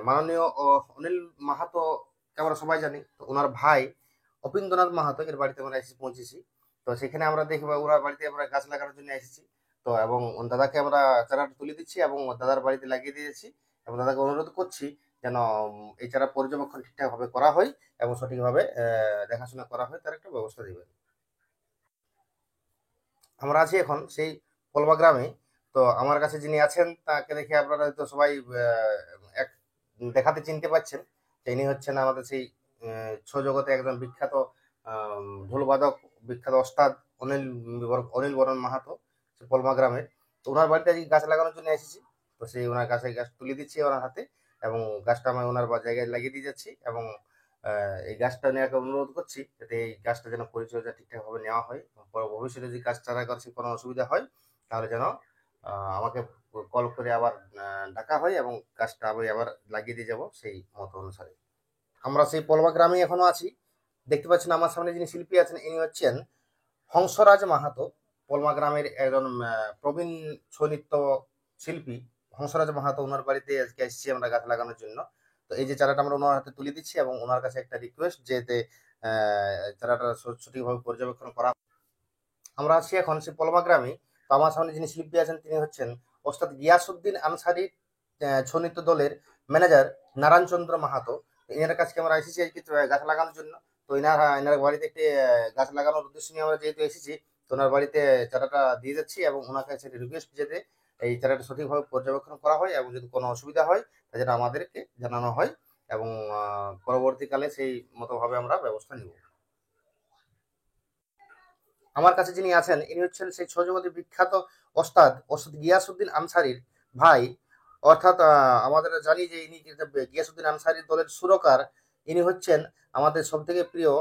মাননীয় অনিল মাহাতো আমরা সবাই জানি। তো ওনার ভাই অপিন্দ্রনাথ মাহাতো এর বাড়িতে আমরা এসে পৌঁছেছি। তো সেখানে আমরা দেখবো ওনার বাড়িতে আমরা গাছ লাগানোর জন্য এসেছি। তো এবং দাদাকে আমরা চারাটা তুলে দিচ্ছি এবং দাদার বাড়িতে লাগিয়ে দিয়েছি এবং দাদাকে অনুরোধ করছি যেন এই চারা পর্যবেক্ষণ ঠিকঠাক ভাবে করা হয় এবং সঠিকভাবে দেখাশোনা করা হয়, তার একটা ব্যবস্থা দিবেন। আমরা আছি এখন সেই পলমা গ্রামে। তো আমার কাছে যিনি আছেন তাকে দেখে আপনারা তো সবাই এক দেখাতে চিনতে পারছেন যে ইনি হচ্ছেন আমাদের সেই ছৌ জগতে একজন বিখ্যাত ঢোলবাদক, বিখ্যাত ওস্তাদ অনিল বরণ মাহাতো, পলমা গ্রামের। তো ওনার বাড়িতে আজকে গাছ লাগানোর জন্য এসেছি। তো সেই ওনার কাছে গাছ তুলে দিচ্ছি ওনার হাতে এবং গাছটা আমি ওনার জায়গায় লাগিয়ে দিয়ে যাচ্ছি এবং এই গাছটা নেওয়াকে অনুরোধ করছি যাতে এই গাছটা যেন পরিচর্যা ঠিকঠাকভাবে নেওয়া হয়। ভবিষ্যতে যদি গাছ চারা গাছের কোনো অসুবিধা হয় তাহলে যেন আমাকে কল করে আবার ডাকা হয় এবং গাছটা আমি আবার লাগিয়ে দিয়ে যাব সেই মত অনুসারে। আমরা সেই পলমা গ্রামে এখনো আছি। দেখতে পাচ্ছেন আমার সামনে যিনি শিল্পী আছেন ইনি হচ্ছেন হংসরাজ মাহাতো, পলমা গ্রামের একজন প্রবীণ ছৌ নৃত্য শিল্পী হংসরাজ মাহাতো। ওনার বাড়িতে আজকে এসেছি আমরা গাছ লাগানোর জন্য। তো এই যে চারাটা আমরা ওনার হাতে তুলে দিচ্ছি এবং ওনার কাছে একটা রিকোয়েস্ট যেতে চারাটা সঠিকভাবে পর্যবেক্ষণ করা। আমরা আছি এখন সেই পলমা গ্রামে। তো আমার সামনে যিনি শিল্পী আছেন তিনি হচ্ছেন ওস্তাদ গিয়াসউদ্দিন আনসারি ছৌ নৃত্য দলের ম্যানেজার নারায়ণচন্দ্র মাহাতো। এনার কাছে আমরা এসেছি আজকে গাছ লাগানোর জন্য। তো এনার বাড়িতে একটি গাছ লাগানোর উদ্দেশ্য নিয়ে আমরা যেহেতু এসেছি, তো ওনার বাড়িতে চারাটা দিয়ে যাচ্ছি এবং ওনার কাছে রিকোয়েস্ট যেতে এই চারাটা সঠিকভাবে পর্যবেক্ষণ করা হয় এবং যদি কোনো অসুবিধা হয় তা যেন আমাদেরকে জানানো হয় এবং পরবর্তীকালে সেই মতোভাবে আমরা ব্যবস্থা নিব। আমার কাছে যিনি আছেন ইনি হচ্ছেন সেই ছৌ জগতের বিখ্যাত ওস্তাদ গিয়াসউদ্দিন আনসারির ভাই, অর্থাৎ আমাদের জানি যে ইনি গিয়াসউদ্দিন আনসারির দলের সুরকার। ইনি হচ্ছেন আমাদের সব থেকে প্রিয়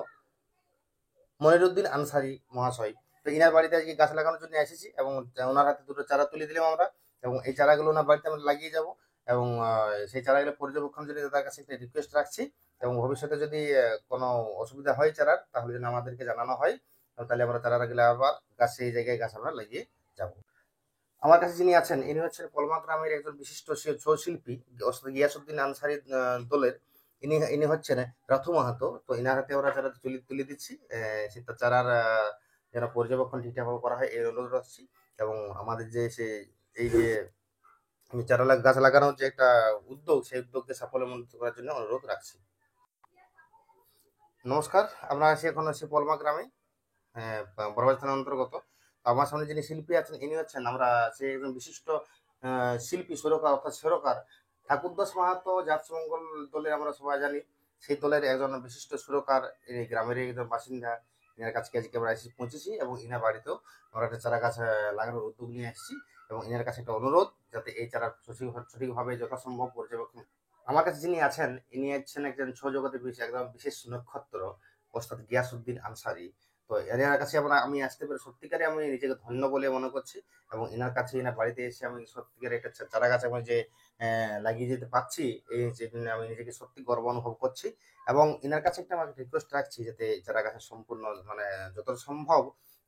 মনিরুদ্দিন আনসারি মহাশয়। তো ইনার বাড়িতে আজকে গাছ লাগানোর জন্য এসেছি এবং ওনার হাতে দুটো চারা তুলে দিলাম আমরা এবং এই চারাগুলো ওনার বাড়িতে আমরা লাগিয়ে যাব এবং সেই চারাগুলো পর্যবেক্ষণ জন্য তার কাছে একটা রিকোয়েস্ট রাখছি এবং ভবিষ্যতে যদি কোনো অসুবিধা হয় চারার তাহলে যেন আমাদেরকে জানানো হয়, তাহলে আমরা চারাগুলো আবার গাছ সেই জায়গায় গাছ আমরা লাগিয়ে যাব। আমার কাছে যিনি আছেন ইনি হচ্ছেন পলমা গ্রামের একজন বিশিষ্ট ছৌ শিল্পী গিয়াসউদ্দিন আনসারি দলের। ইনি হচ্ছেন রাথু মাহাতো। তো ইনার হাতে আমরা চারা তুলে দিচ্ছি, সেটা চারার যেন পর্যবেক্ষণ ঠিকঠাকভাবে করা হয় এই অনুরোধ রাখছি এবং আমাদের যে এই যে চারা গাছ লাগানোর যে একটা উদ্যোগ, সেই উদ্যোগকে সাফল্যমণ্ডিত করার জন্য অনুরোধ রাখছি। নমস্কার, আমরা আছি এখন আছি পলমা গ্রামে, বড়বাজার থানার অন্তর্গত। আমার সামনে যিনি শিল্পী আছেন ইনি হচ্ছেন আমরা সেই একজন বিশিষ্ট শিল্পী সুরকার, অর্থাৎ সুরকার ঠাকুরদাস মাহাতো জাতমঙ্গল দলের আমরা সবাই জানি। সেই দলের একজন বিশিষ্ট সুরকার, এই গ্রামের একজন বাসিন্দা। ইনার কাছে আজকে আমরা এসে পৌঁছেছি এবং ইনার বাড়িতেও আমরা একটা চারা গাছ লাগানোর উদ্যোগ নিয়ে এসেছি এবং ইনার কাছে একটা অনুরোধ যাতে এই চারা সঠিকভাবে যথাসম্ভব পর্যবেক্ষণ। আমার কাছে যিনি আছেন ইনি হচ্ছেন একজন ছৌ জগতের একদম বিশেষ নক্ষত্র ওস্তাদ গিয়াসউদ্দিন আনসারি। তো এনার কাছে আমি আসতে পেরে সত্যিকারে আমি নিজেকে ধন্য বলে মনে করছি, এবং এনার কাছে এনার বাড়িতে এসে আমি সত্যিকারে একটা চারা গাছ আমি যে লাগিয়ে যেতে পারছি, এই জন্য আমি নিজেকে সত্যি গর্ব অনুভব করছি। এবং এনার কাছে একটা আমাকে রিকোয়েস্ট রাখছি যাতে চারা গাছের সম্পূর্ণ মানে যত সম্ভব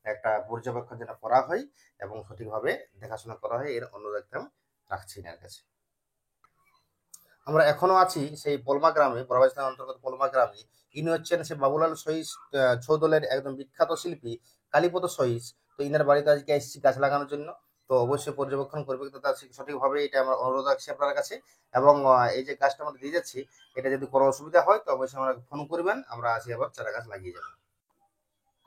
একটা পর্যবেক্ষণ যেন করা হয় এবং সঠিকভাবে দেখাশোনা করা হয়, এর অনুরোধ একটা আমি রাখছি এনার কাছে। আমরা এখনো আছি সেই পলমা গ্রামে, বড়বাজার থানার অন্তর্গত পলমা গ্রামে। ইনি হচ্ছেন সে বাবুলাল সহিস ছৌদলের একদম বিখ্যাত শিল্পী কালীপদ সহিস। তো ইনার বাড়িতে আজকে এসেছি গাছ লাগানোর জন্য। তো অবশ্যই পর্যবেক্ষণ করবে, কিন্তু তার সঠিকভাবে এটা আমরা অনুরোধ রাখছি আপনার কাছে। এবং এই যে গাছটা আমরা দিয়ে যাচ্ছি, এটা যদি কোনো অসুবিধা হয় তো অবশ্যই আমরা ফোন করবেন, আমরা আসি আবার চারা গাছ লাগিয়ে যাবো।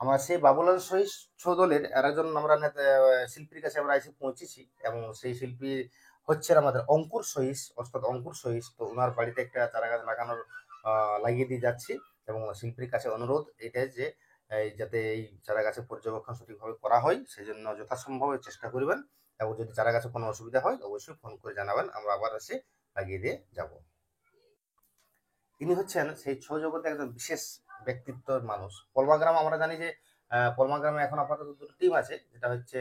আমরা সেই বাবুলাল সহিস ছৌদলের আর একজন আমরা শিল্পীর কাছে আমরা এসে পৌঁছেছি, এবং সেই শিল্পী হচ্ছেন আমাদের অঙ্কুর সহিস, অর্থাৎ অঙ্কুর সহিস। তো ওনার বাড়িতে একটা চারা গাছ লাগানোর লাগিয়ে দিয়ে যাচ্ছি, এবং শিল্পীর কাছে অনুরোধ এটাই যে যাতে এই চারা গাছের পর্যবেক্ষণ সঠিকভাবে করা হয়, সেই জন্য যথাসম্ভব চেষ্টা করবেন। এবং যদি চারা গাছে কোনো অসুবিধা হয় অবশ্যই ফোন করে জানাবেন, আমরা আবার এসে লাগিয়ে দিয়ে যাব। তিনি হচ্ছেন সেই ছৌ জগতে একজন বিশেষ ব্যক্তিত্বের মানুষ। পলমা গ্রাম আমরা জানি যে পলমা গ্রামে এখন আপাতত দুটো টিম আছে, যেটা হচ্ছে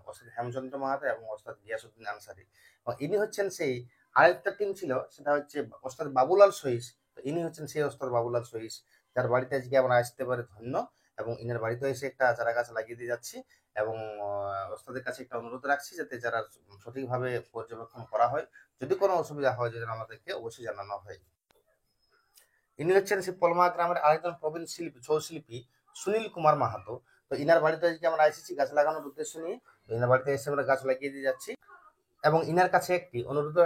ওস্তাদ হেমচন্দ্র মাহাতো এবং ওস্তাদ গিয়াসউদ্দিন আনসারী। এবং ইনি হচ্ছেন সেই আরেকটা টিম ছিল, সেটা হচ্ছে ওস্তাদ বাবুলাল সহিস। তো ইনি হচ্ছেন সেই ওস্তাদ বাবুলাল সহিস, যার বাড়িতে আজকে আমরা আসতে পারে ধন্য, এবং ইনার বাড়িতে এসে একটা চারা গাছ লাগিয়ে দিয়ে যাচ্ছি। এবং ওস্তাদের কাছে একটা অনুরোধ রাখছি যাতে যারা সঠিকভাবে পর্যবেক্ষণ করা হয়, যদি কোনো অসুবিধা হয় যেন আমাদেরকে অবশ্যই জানানো হয়। ইনি হচ্ছেন সেই পলমা গ্রামের আরেকজন প্রবীণ শিল্পী, ছৌ শিল্পী সুনীল কুমার মাহাতো। তো ইনার বাড়িতে আজকে আমরা এসেছি গাছ লাগানোর উদ্দেশ্য নিয়ে। তো ইনার বাড়িতে এসে আমরা গাছ লাগিয়ে দিয়ে যাচ্ছি, এবং ইনার কাছে একটি অনুরোধ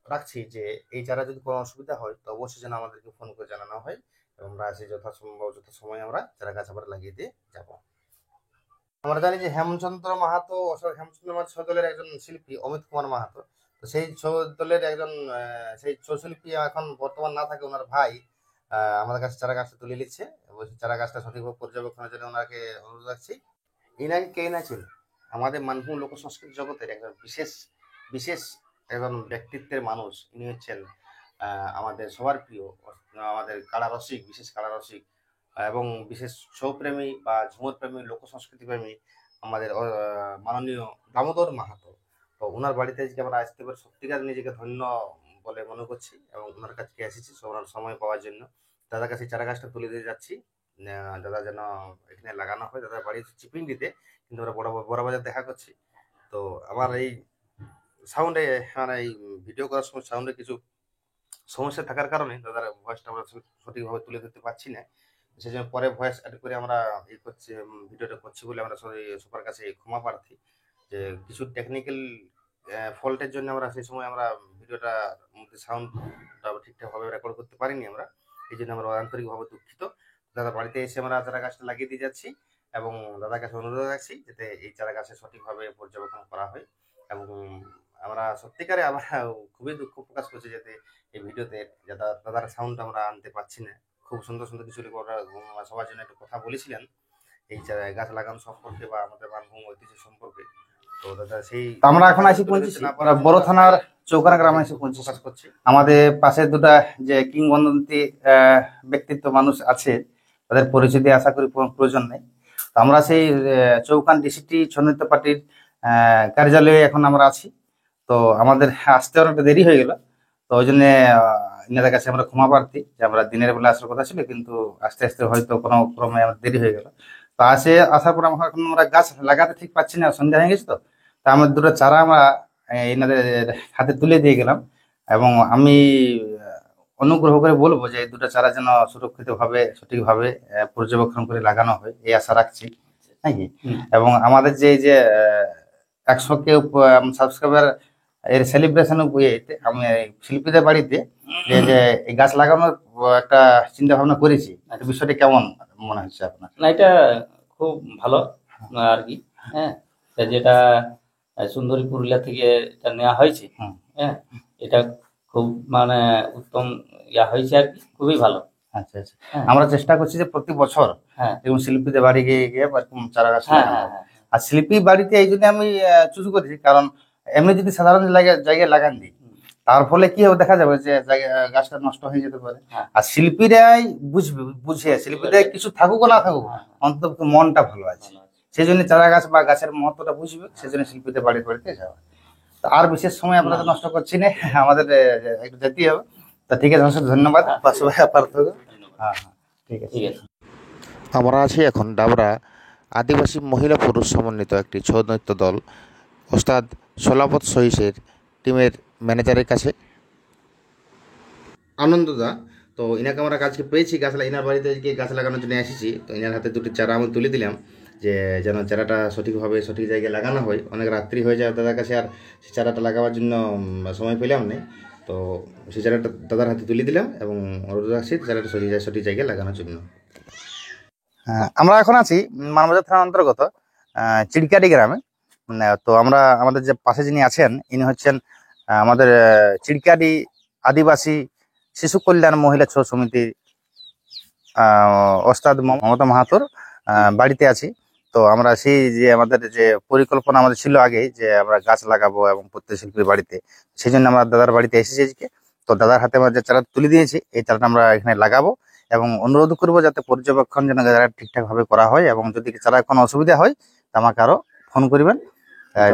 রাখছি যে এই চারা যদি কোনো অসুবিধা হয় তো অবশ্যই যেন আমাদেরকে ফোন করে জানানো হয়, এবং আমরা এসে যথাসম্ভব যথাসময়ে আমরা চারা গাছ আবার লাগিয়ে দিয়ে যাব। আমরা জানি যে হেমচন্দ্র মাহাতো, হেমচন্দ্র মাহাতো ছৌ দলের একজন শিল্পী অমিত কুমার মাহাতো। তো সেই ছৌ দলের একজন সেই ছৌ শিল্পী এখন বর্তমান না থাকে, ওনার ভাই আমাদের কাছে চারা গাছটা তুলে নিচ্ছে, এবং চারা গাছটা সঠিকভাবে পর্যবেক্ষণের জন্য ওনাকে অনুরোধ রাখছি। ইনাকে কে না ছিল আমাদের মানভূম লোক সংস্কৃতি জগতের একজন বিশেষ বিশেষ একজন ব্যক্তিত্বের মানুষ। ইনি হচ্ছেন আমাদের সবার প্রিয়, আমাদের কাড়া রসিক, বিশেষ কাড়া রসিক, এবং বিশেষ ছৌপ্রেমী বা ঝুমুর প্রেমী, লোক সংস্কৃতি প্রেমী আমাদের মাননীয় দামোদর মাহাতো। তো ওনার বাড়িতে আজকে আমরা আসতে পারি সত্যিকার নিজেকে ধন্য বলে মনে করছি, এবং ওনার কাছে এসেছি ওনার সময় পাওয়ার জন্য। দাদার কাছে চারা গাছটা তুলে দিয়ে যাচ্ছি, দাদা যেন এখানে লাগানো হয়। দাদার বাড়ি চিপিংডিতে, কিন্তু আমরা বড় বাজার দেখা করছি। তো আমার এই সাউন্ডে মানে এই ভিডিও করার সময় সাউন্ডে কিছু সমস্যা থাকার কারণে দাদার ভয়েসটা আমরা সঠিকভাবে তুলে ধরতে পারছি না। সেই জন্য পরে ভয়েস অ্যাড করে আমরা এই করছি, ভিডিওটা করছি বলে আমরা সবার কাছে ক্ষমা প্রার্থী যে কিছু টেকনিক্যাল ফল্টের জন্য আমরা সেই সময় আমরা ভিডিওটা মধ্যে সাউন্ডটা ঠিকঠাকভাবে রেকর্ড করতে পারিনি আমরা, এই জন্য আমরা আন্তরিকভাবে দুঃখিত। দাদা বাড়িতে এসে আমরা চারা গাছটা লাগিয়ে দিয়ে যাচ্ছি, এবং দাদার কাছে অনুরোধ রাখছি যাতে এই চারা গাছে সঠিকভাবে পর্যবেক্ষণ করা হয়। এবং আমরা সত্যিকারে আমরা খুবই দুঃখ প্রকাশ করছি যাতে এই ভিডিওতে দাদার সাউন্ড আমরা আনতে পারছি না। খুব সুন্দর সুন্দর কিছু সবার জন্য একটু কথা বলেছিলেন এই গাছ লাগানো সম্পর্কে বা আমাদের মানভূম ঐতিহ্য সম্পর্কে। তো দাদা সেই আমরা এখন আসি পৌঁছেছি বড় থানার চৌকানা গ্রামে এসে প্রকাশ করছি। আমাদের পাশে দুটা যে কিংবদন্তি ব্যক্তিত্ব মানুষ আছে, তাদের পরিচয় দিয়ে আশা করি প্রয়োজন নেই। তো আমরা সেই চৌকান ডিসিটি ছন্দিত পার্টির কার্যালয়ে এখন আমরা আছি। তো আমাদের আসতে অনেকটা দেরি হয়ে গেল, তো ওই জন্য ইনাদের কাছে আমরা ক্ষমা প্রার্থী যে আমরা দিনের বেলা আসার কথা ছিল, কিন্তু আস্তে আস্তে হয়তো কোনো ক্রমে আমার দেরি হয়ে গেল। তো আসার পর আমরা গাছ লাগাতে ঠিক পাচ্ছি না, সন্ধ্যা হয়ে গেছে। তো আমার দুটো চারা আমরা এনাদের হাতে তুলে দিয়ে গেলাম, এবং আমি অনুগ্রহ করে বলবো যে এই দুটো চারা যেন সুরক্ষিতভাবে সঠিকভাবে পর্যবেক্ষণ করে লাগানো হয়, এই আশা রাখছি নাকি। এবং আমাদের যে 100কে সাবস্ক্রাইবার এর সেলিব্রেশন আমি শিল্পীদের বাড়িতে যে এই গাছ লাগানোর একটা চিন্তা ভাবনা করেছি, বিষয়টা কেমন মনে হচ্ছে আপনার? না, এটা খুব ভালো আর কি। হ্যাঁ, যেটা সুন্দরী পুরুলিয়া থেকে এটা নেওয়া হয়েছে। হ্যাঁ, এটা খুব মানে উত্তম হয়েছে আর কি, খুবই ভালো। আচ্ছা আচ্ছা, আমরা চেষ্টা করছি যে প্রতি বছর এবং শিল্পীদের বাড়ি গিয়ে এরকম চারা গাছ লাগানো। আর শিল্পী বাড়িতে এই জন্য আমি চুজ করেছি, কারণ এমনি যদি সাধারণ জায়গায় লাগান দিই তার ফলে কি হবে দেখা যাবে যে গাছটা নষ্ট হয়ে যেতে পারে। হ্যাঁ। আর শিল্পীরাই বুঝে শিল্পীরা কিছু থাকুক না থাকুক, অন্তত মনটা ভালো আছে, সেই জন্য চারা গাছ বা গাছের মহত্বটা বুঝবে, সেই জন্য শিল্পীদের বাড়িতে বাড়িতে যাওয়া। তো আর বিশেষ সময় আপনাদের নষ্ট করছি না, আমাদের একটু যেতেই হবে। তা ঠিক আছে, অনেক ধন্যবাদ। হ্যাঁ হ্যাঁ, ঠিক আছে। ঠিক আছে। আমরা আছি এখন ডাবরা আদিবাসী মহিলা পুরুষ সমন্বিত একটি ছৌ নৃত্য দল ওস্তাদ সোলাপত সহিসের টিমের ম্যানেজারের কাছে। আনন্দদা, তো ইনাকে আমরা কাজকে পেয়েছি, ইনার বাড়িতে গিয়ে গাছ লাগানোর জন্য এসেছি। তো ইনার হাতে দুটি চারা আমি তুলে দিলাম, যে যেন চারাটা সঠিকভাবে সঠিক জায়গায় লাগানো হয়। অনেক রাত্রি হয়ে যায় দাদার কাছে, আর সেই চারাটা লাগাবার জন্য সময় পেলাম না। তো সেই চারাটা দাদার হাতে তুলে দিলাম এবং অনুরোধ রাখছি চারাটা সঠিক জায়গায় লাগানোর জন্য। আমরা এখন আছি মানবাজার থানার অন্তর্গত চিড়কাটি গ্রামে। তো আমরা আমাদের যে পাশে যিনি আছেন ইনি হচ্ছেন আমাদের চিড়কাটি আদিবাসী শিশু কল্যাণ মহিলা ছৌ সমিতির ওস্তাদ মমতা মাহাতোর বাড়িতে আছি। তো আমরা সেই যে আমাদের যে পরিকল্পনা আমাদের ছিল আগে, যে আমরা গাছ লাগাবো এবং প্রত্যেক শিল্পীর বাড়িতে, সেই জন্য আমরা দাদার বাড়িতে এসেছি আজকে। তো দাদার হাতে আমরা যে চারা তুলে দিয়েছি, এই চারাটা আমরা এখানে লাগাবো এবং অনুরোধ করবো যাতে পর্যবেক্ষণ যেন ঠিকঠাক ভাবে করা হয়, এবং যদি চারা কোনো অসুবিধা হয় তো আমাকে আরো ফোন করবেন,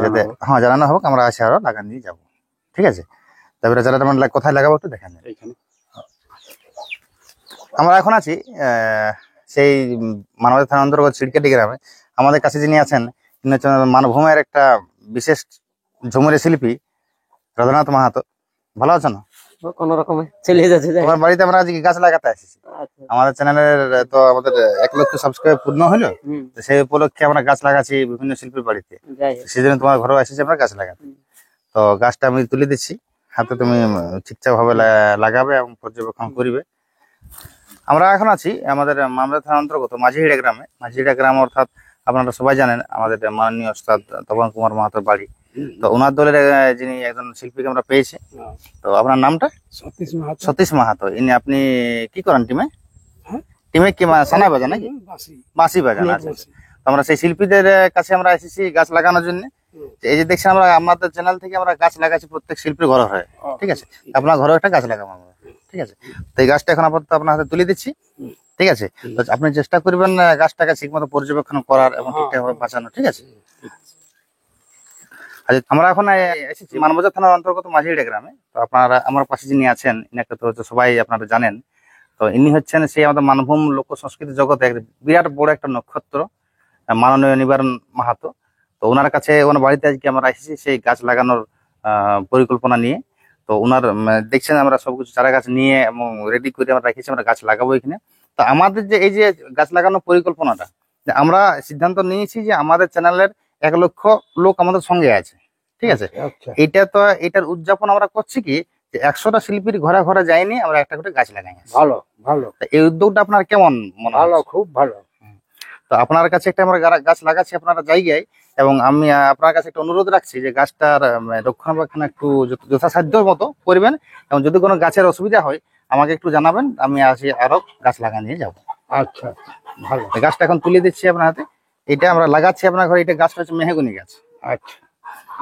যাতে হ্যাঁ জানানো হোক, আমরা আসে আরো লাগান দিয়ে যাবো। ঠিক আছে, তারপরে চারাটা আমরা কোথায় লাগাবো একটু দেখেন। আমরা এখন আছি সেই মানবাজার থানার অন্তর্গত চিড়কাটি গ্রামে। আমাদের কাছে যিনি আছেন তিনি হচ্ছেন মানভূমের একটা বিশেষ ঝুমুরে শিল্পী রাধানাথ মাহাতো। ভালো আছো না? কোন রকমে চলে যাচ্ছে। তোমার বাড়িতে আমরা আজকে গাছ লাগাতে এসেছি। আমাদের চ্যানেলের তো আমাদের 1 লক্ষ সাবস্ক্রাইব পূর্ণ হলো, তো সেই উপলক্ষে আমরা গাছ লাগাচ্ছি বিভিন্ন শিল্পীর বাড়িতে। সেই জন্য তোমার ঘরেও এসেছি আমরা গাছ লাগাতে। তো গাছটা আমি তুলে দিচ্ছি হাতে, তুমি ঠিকঠাক ভাবে লাগাবে এবং পর্যবেক্ষণ করবে। আমরা এখন আছি আমাদের মামলা থানার অন্তর্গত মাঝিহিড়া গ্রামে। মাঝিহিড়া গ্রাম অর্থাৎ আপনারা সবাই জানেন আমাদের মাননীয় ওস্তাদ তপন কুমার মাহাতোর বাড়ি। তো ওনার দলের যিনি একজন শিল্পীকে আমরা পেয়েছি। তো আপনার নামটা? সতীশ মাহাতো। ইনি আপনি কি করেন টিমে? টিমে কি সানাই বাজান নাকি? বাঁশি বাজান। আচ্ছা, তো আমরা সেই শিল্পীদের কাছে আমরা এসেছি গাছ লাগানোর জন্য। এই যে দেখছেন আমরা আমাদের চ্যানেল থেকে আমরা গাছ লাগাচ্ছি প্রত্যেক শিল্পীর ঘরে ঘরে। ঠিক আছে, আপনার ঘরেও একটা গাছ লাগাবো আমরা। ঠিক আছে, তো এই গাছটা এখন আপাতত আপনার হাতে তুলে দিচ্ছি। ঠিক আছে, তো আপনি চেষ্টা করবেন গাছটাকে ঠিক মতো পর্যবেক্ষণ করার এবং ঠিকঠাকভাবে বাঁচানো। ঠিক আছে, আমরা এখন এসেছি মানবাজার থানার অন্তর্গত মাঝিহিড়া গ্রামে। তো আপনারা আমার পাশে যিনি আছেন ইনাকে তো সবাই আপনারা জানেন। তো ইনি হচ্ছেন সেই আমাদের মানভূম লোক সংস্কৃতি জগতে বিরাট বড় একটা নক্ষত্র, মাননীয় নিবারণ মাহাতো। তো ওনার কাছে ওনার বাড়িতে আজকে আমরা এসেছি সেই গাছ লাগানোর পরিকল্পনা নিয়ে। তো ওনার দেখছেন আমরা সবকিছু চারা গাছ নিয়ে এবং রেডি করে আমরা রেখেছি, আমরা গাছ লাগাবো এখানে। তো আমাদের যে এই যে গাছ লাগানোর পরিকল্পনাটা, আমরা সিদ্ধান্ত নিয়েছি যে আমাদের চ্যানেলের 1 লক্ষ লোক আমাদের সঙ্গে আছে। ঠিক আছে, এটা তো এটার উদযাপন আমরা করছি কি যে 100টা শিল্পীর ঘরে ঘরে যায়নি, আমরা একটা করে গাছ লাগাই। ভালো ভালো, এই উদ্যোগটা আপনার কেমন মনে হয়? ভালো, খুব ভালো। তো আপনার কাছে একটা আমরা গাছ লাগাচ্ছি আপনারা জায়গায়, এবং আমি আপনার কাছে একটা অনুরোধ রাখছি যে গাছটার রক্ষণাবেক্ষণ একটু যথাসাধ্য মতো করবেন, এবং যদি কোনো গাছের অসুবিধা হয় আমাকে একটু জানাবেন, আমি আসি আরো গাছ লাগা নিয়ে যাবো। আচ্ছা, ভালো। গাছটা এখন তুলে দিচ্ছি আপনার হাতে, এটা আমরা লাগাচ্ছি আপনার ঘরে। এটা গাছটা হচ্ছে মেহগনি গাছ। আচ্ছা,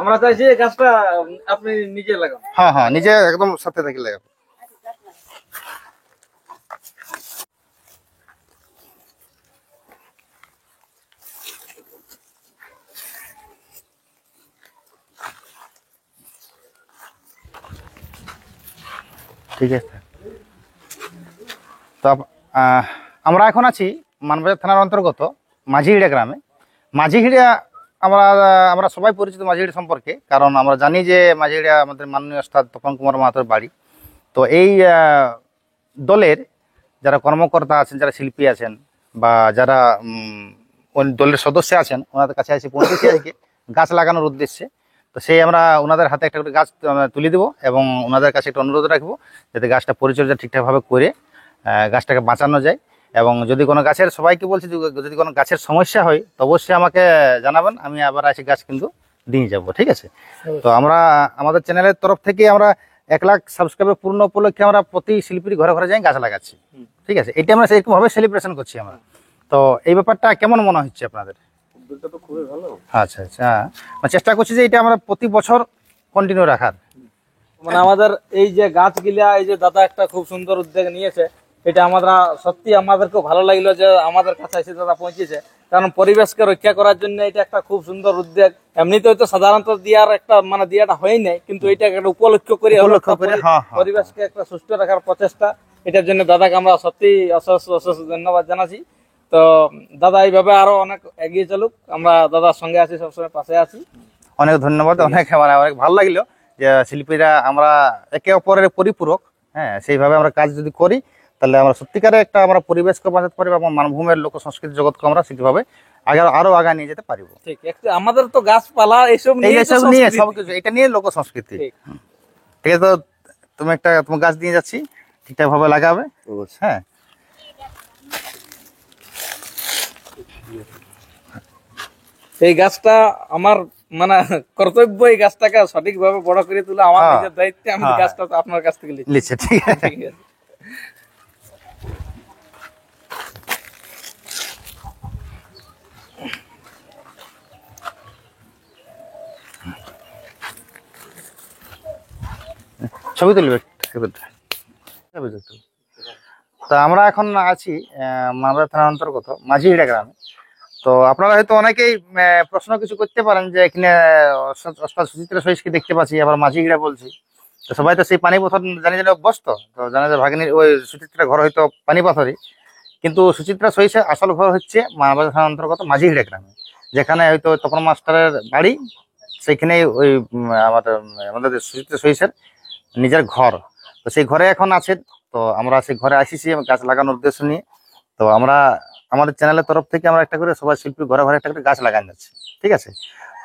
আমরা চাইছি এই গাছটা আপনি নিজে লাগান। হ্যাঁ হ্যাঁ, নিজে একদম সাথে থেকে লাগাবো। ঠিক আছে, তো আমরা এখন আছি মানবাজার থানার অন্তর্গত মাঝিহিড়া গ্রামে। মাঝিহিড়া আমরা সবাই পরিচিত মাঝিহিড়া সম্পর্কে, কারণ আমরা জানি যে মাঝিহিড়া আমাদের মাননীয় ওস্তাদ তপন কুমার মাহাতোর বাড়ি। তো এই দলের যারা কর্মকর্তা আছেন, যারা শিল্পী আছেন বা যারা দলের সদস্য আছেন, ওনাদের কাছে এসে পৌঁছেছি আজকে গাছ লাগানোর উদ্দেশ্যে। তো সেই আমরা ওনাদের হাতে একটা করে গাছ তুলে দেবো এবং ওনাদের কাছে একটা অনুরোধ রাখবো যাতে গাছটা পরিচর্যা ঠিকঠাকভাবে করে গাছটাকে বাঁচানো যায়। এবং যদি কোনো গাছের, সবাইকে বলছি যদি কোনো গাছের সমস্যা হয় তো অবশ্যই আমাকে জানাবেন, আমি আবার এসে গাছ কিন্তু দিয়ে যাব। ঠিক আছে, তো আমরা আমাদের চ্যানেলের তরফ থেকে আমরা 1 লাখ সাবস্ক্রাইবার পূর্ণ উপলক্ষে আমরা প্রতি শিল্পীর ঘরে ঘরে যাই গাছ লাগাচ্ছি। ঠিক আছে, এটা আমরা সেরকমভাবে সেলিব্রেশন করছি আমরা। তো এই ব্যাপারটা কেমন মনে হচ্ছে আপনাদের? আচ্ছা আচ্ছা, চেষ্টা করছি যে এটা আমরা প্রতি বছর কন্টিনিউ রাখার। মানে আমাদের এই যে গাছগুলা, এই যে দাদা একটা খুব সুন্দর উদ্যোগ নিয়েছে, এটা আমরা সত্যি আমাদেরকে ভালো লাগলো যে আমাদের কাছে এসে দাদা পৌঁছেছে। কারণ পরিবেশকে রক্ষা করার জন্য এটা একটা খুব সুন্দর উদ্যোগ। এমনিতে হয়তো সাধারণত দিয়ার একটা মানে দিয়াটা হয় নাই, কিন্তু এটা একটা উপলক্ষ করে পরিবেশকে একটা সুস্থ রাখার প্রচেষ্টা, এটার জন্য দাদাকে আমরা সত্যি অশেষ অশেষ ধন্যবাদ জানাচ্ছি। তো দাদা এইভাবে আরো অনেক এগিয়ে চলুক, আমরা দাদার সঙ্গে আছি, সবসময় পাশে আছি। অনেক ধন্যবাদ, অনেক মানে অনেক ভালো লাগলো যে শিল্পীরা আমরা একে অপরের পরিপূরক। হ্যাঁ, সেইভাবে আমরা কাজ যদি করি তাহলে আমরা সত্যিকারে একটা আমরা পরিবেশকে বাঁচাতে পারি এবং মানভূমের লোক সংস্কৃতি জগৎকে আমরা ঠিকভাবে আরো আগে নিয়ে যেতে পারবো। ঠিক, আমাদের তো গাছপালা এইসব নিয়ে সবকিছু এটা নিয়ে লোক সংস্কৃতি। ঠিক আছে, তো তোমার গাছ নিয়ে যাচ্ছি, ঠিকঠাক ভাবে লাগাবে। হ্যাঁ, এই গাছটা আমার মানে কর্তব্য, এই গাছটাকে সঠিকভাবে বড় করে তোলা আমার নিজের দায়িত্বে। আমি গাছটা আপনার কাছ থেকে লিখছে। ঠিক আছে, ছবি তুলবে। তো আমরা এখন আছি মালদা থানার অন্তর্গত মাঝিহিড়া গ্রামে। তো আপনারা হয়তো অনেকেই প্রশ্ন কিছু করতে পারেন যে এখানে ওস্তাদ সুচিত্রা সহিসকে দেখতে পাচ্ছি, আবার মাঝিহিড়া বলছি। তো সবাই তো সেই পানি পাথর জানি অভ্যস্ত, তো জানে যে ভাগ্নির ওই সুচিত্রা ঘর হয়তো পানি পাথরই, কিন্তু সুচিত্রা সহিসের আসল ঘর হচ্ছে মালদা থানার অন্তর্গত মাঝিহিড়া গ্রামে, যেখানে হয়তো তপন মাস্টারের বাড়ি, সেইখানেই ওই আমাদের সুচিত্রা সহিসের নিজের ঘর। তো সেই ঘরে এখন আছে। তো আমরা সেই ঘরে আসিছি গাছ লাগানোর উদ্দেশ্য নিয়ে। তো আমরা আমাদের চ্যানেলের তরফ থেকে আমরা একটা করে সবাই শিল্পী ঘরে ঘরে একটা করে গাছ লাগানো যাচ্ছে। ঠিক আছে,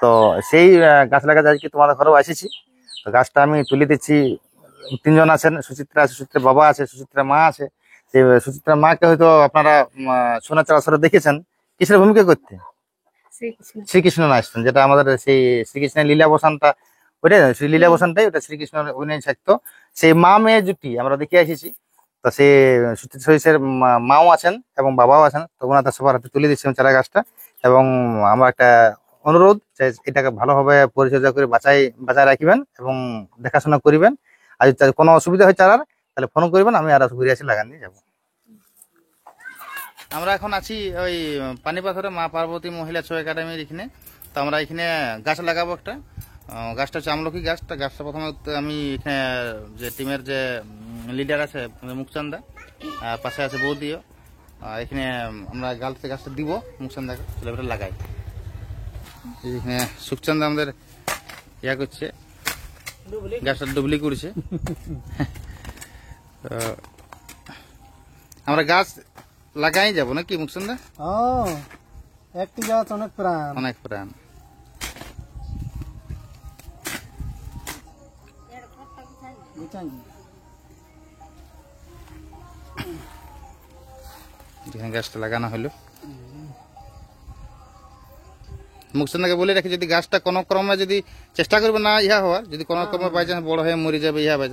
তো সেই গাছ লাগাতে আজকে তোমাদের ঘরেও আসিছি। তো গাছটা আমি তুলে দিচ্ছি। 3 জন আছেন, সুচিত্রা আছে, সুচিত্রার বাবা আছে, সুচিত্রা মা আছে। সেই সুচিত্রা মাকে হয়তো আপনারা সোনাচার আসরে দেখেছেন কিসের ভূমিকা করতে, শ্রীকৃষ্ণ আসতেন, যেটা আমাদের সেই শ্রীকৃষ্ণের লীলা বসানটা, ওইটাই সেই লীলা বসানটাই ওটা শ্রীকৃষ্ণ অভিনয় থাকতো। সেই মা মেয়ে জুটি আমরা দেখে এসেছি। তো সে সুচিত্রা সহিসের মাও আছেন এবং বাবাও আছেন। তো ওনাদের সবার হাতে তুলে দিচ্ছি চারা গাছটা। এবং আমার একটা অনুরোধ যে এটাকে ভালোভাবে পরিচর্যা করে বাঁচায় রাখবেন এবং দেখাশোনা করবেন। আর যদি কোনো অসুবিধা হয় চারার, তাহলে ফোন করবেন, আমি আর ঘুরে আসি লাগান দিয়ে যাবো। আমরা এখন আছি ওই পানিপাথরে মা পার্বতী মহিলা ছৌ একাডেমির এখানে। তো আমরা এখানে গাছ লাগাবো একটা। গাছটা হচ্ছে আমলকি গাছটা। গাছটা প্রথমে আমি এখানে যে টিমের যে লিডার আছে মুখচান্দা, পাশে আছে বৌদিও, এখানে আমরা গাছটা দিব মুখচান্দাকে ছেলেটা লাগাই। এখানে সুখচান্দা আমাদের ইয়া করছে, গাছটা ডুবলি করছে। তো আমরা গাছ লাগাই যাবো নাকি মুখচান্দা? একটি গাছ অনেক প্রাণ, অনেক প্রাণ। যেখানে গাছটা লাগানো হলো, মুখচান্দাকে বলে রাখি যদি গাছটা কোনো ক্রমে যদি চেষ্টা করবে না ইহা হওয়ার, যদি কোনো ক্রমে বাই চান্স বড় হয়ে মরে যাবে ইহা বাই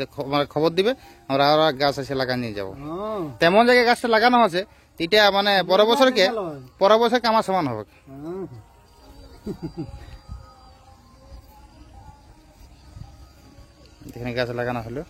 খবর দিবে, আমরা আরো গাছ আছে লাগা নিয়ে যাবো। তেমন জায়গায় গাছটা লাগানো আছে, এটা মানে পরের বছরকে আমার সমান হবে। এখানে গাছ লাগানো হলো।